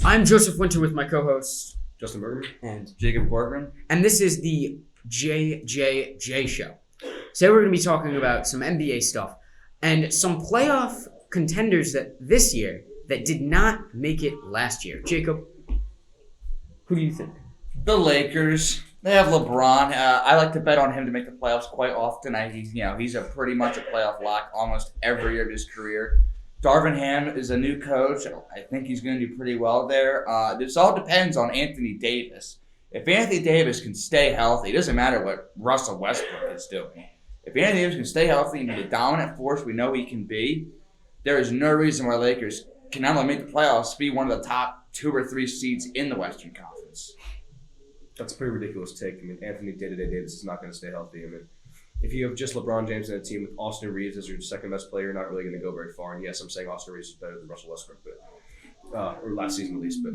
I'm Joseph Winter with my co-host Justin Bergman. And Jacob Corcoran. and this is the JJJ Show. Today we're going to be talking about some NBA stuff and some playoff contenders that this year that did not make it last year. Jacob, who do you think? The Lakers. They have LeBron. I like to bet on him to make the playoffs quite often. He's a pretty much a playoff lock almost every year of his career. Darvin Ham is a new coach. I think he's going to do pretty well there. This all depends on Anthony Davis. If Anthony Davis can stay healthy, it doesn't matter what Russell Westbrook is doing. If Anthony Davis can stay healthy and be the dominant force we know he can be, there is no reason why Lakers can not only make the playoffs, be one of the top 2 or 3 seeds in the Western Conference. That's a pretty ridiculous take. I mean, Anthony Day-to-Day Davis is not going to stay healthy. I mean, if you have just LeBron James in a team with Austin Reeves as your second best player, you're not really going to go very far. And yes, I'm saying Austin Reeves is better than Russell Westbrook, but or last season at least. But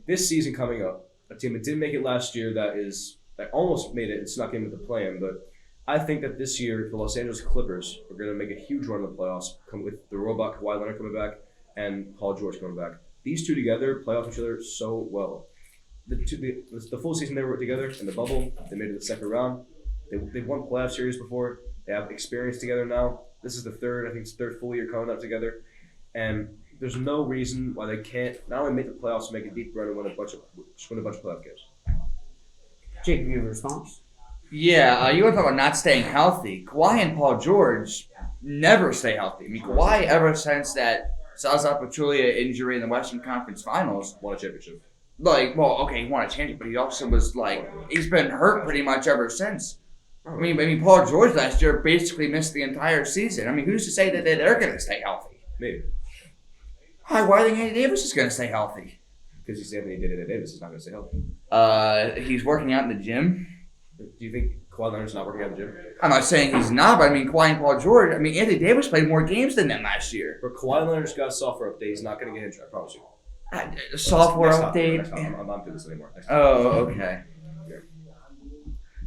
this season coming up, a team that didn't make it last year that almost made it. It's not getting with the plan, but I think that this year the Los Angeles Clippers are going to make a huge run in the playoffs. Come with the robot Kawhi Leonard coming back and Paul George coming back. These two together play off each other so well. The full season they were together in the bubble, they made it to the second round. They've won playoff series before. They have experience together now. This is the third full year coming up together, and there's no reason why they can't not only make the playoffs, make a deep run and win a bunch of playoff games. Jacob, you have a response? Yeah, you want to talk about not staying healthy. Kawhi and Paul George never stay healthy. I mean, Kawhi, ever since that Zaza Pachulia injury in the Western Conference Finals, Won a championship. he won a championship, but he also was he's been hurt pretty much ever since. I mean, Paul George last year basically missed the entire season. I mean, who's to say that they're going to stay healthy? Maybe. Why do you think Anthony Davis is going to stay healthy? Because he's Anthony Day-to-Day Davis is not going to stay healthy. He's working out in the gym. Do you think Kawhi Leonard's not working out in the gym? I'm not saying he's not, but I mean, Kawhi and Paul George, Anthony Davis played more games than them last year. But Kawhi Leonard's got a software update. He's not going to get injured, I promise you. Software Next update. topic. I'm not doing this anymore. Oh, okay.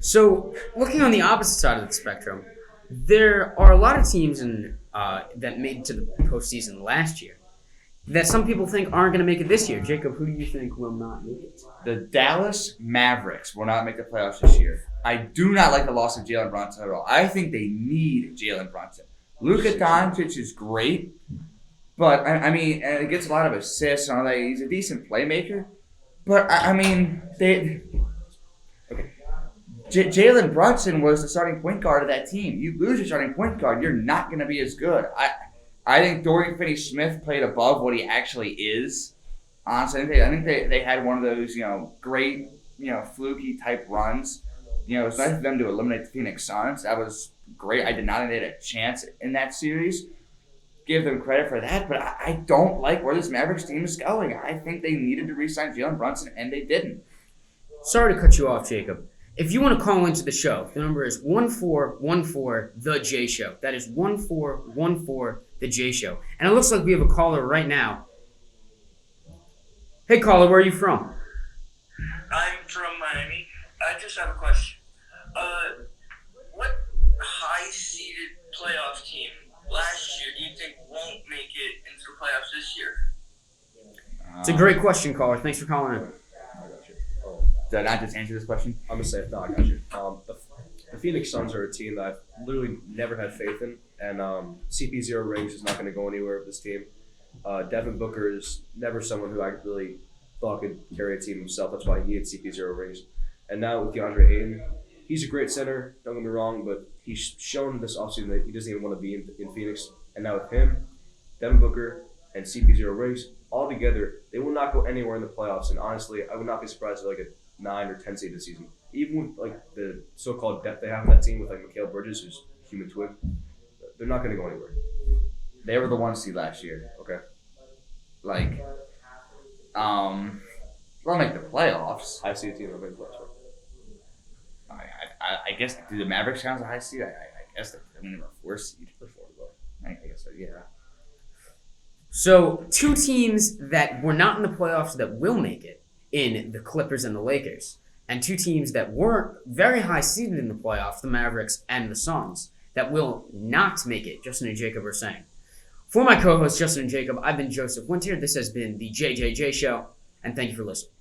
So, looking on the opposite side of the spectrum, there are a lot of teams that made it to the postseason last year that some people think aren't going to make it this year. Jacob, who do you think will not make it? The Dallas Mavericks will not make the playoffs this year. I do not like the loss of Jalen Brunson at all. I think they need Jalen Brunson. Luka Doncic is great, but and he gets a lot of assists and all that. He's a decent playmaker, but Jalen Brunson was the starting point guard of that team. You lose your starting point guard, you're not going to be as good. I think Dorian Finney-Smith played above what he actually is. Honestly, I think they had one of those, great, fluky type runs. It was nice for them to eliminate the Phoenix Suns. That was great. I did not think they had a chance in that series. Give them credit for that, but I don't like where this Mavericks team is going. I think they needed to re-sign Jalen Brunson, and they didn't. Sorry to cut you off, Jacob. If you want to call into the show, the number is 1414-THE-J-SHOW. That is 1414-THE-J-SHOW. And it looks like we have a caller right now. Hey, caller, where are you from? I'm from Miami. I just have a question. What high-seeded playoff team last year do you think won't make it into the playoffs this year? It's a great question, caller. Thanks for calling in. I got you. Did I not just answer this question? I'm going to say, no, I got you. The Phoenix Suns are a team that I've literally never had faith in, and CP0 rings is not going to go anywhere with this team. Devin Booker is never someone who I really thought could carry a team himself. That's why he needed CP0 rings. And now with DeAndre Ayton, he's a great center, don't get me wrong, but he's shown this offseason that he doesn't even want to be in Phoenix. And now with him, Devin Booker, and CP0 rings, all together, they will not go anywhere in the playoffs. And honestly, I would not be surprised if a 9 or 10 seed this season. Even with the so-called depth they have in that team with Mikal Bridges, who's a human twig, they're not going to go anywhere. They were the 1 seed last year. Okay. They'll make the playoffs. High seed team, they'll make the playoffs. I guess, do the Mavericks count as a high seed? I guess they're a 4 seed. I guess so, yeah. So, two teams that were not in the playoffs that will make it in the Clippers and the Lakers, and two teams that weren't very high seeded in the playoffs, the Mavericks and the Suns, that will not make it, Justin and Jacob are saying. For my co-hosts, Justin and Jacob, I've been Joseph Winter. This has been the JJJ Show, and thank you for listening.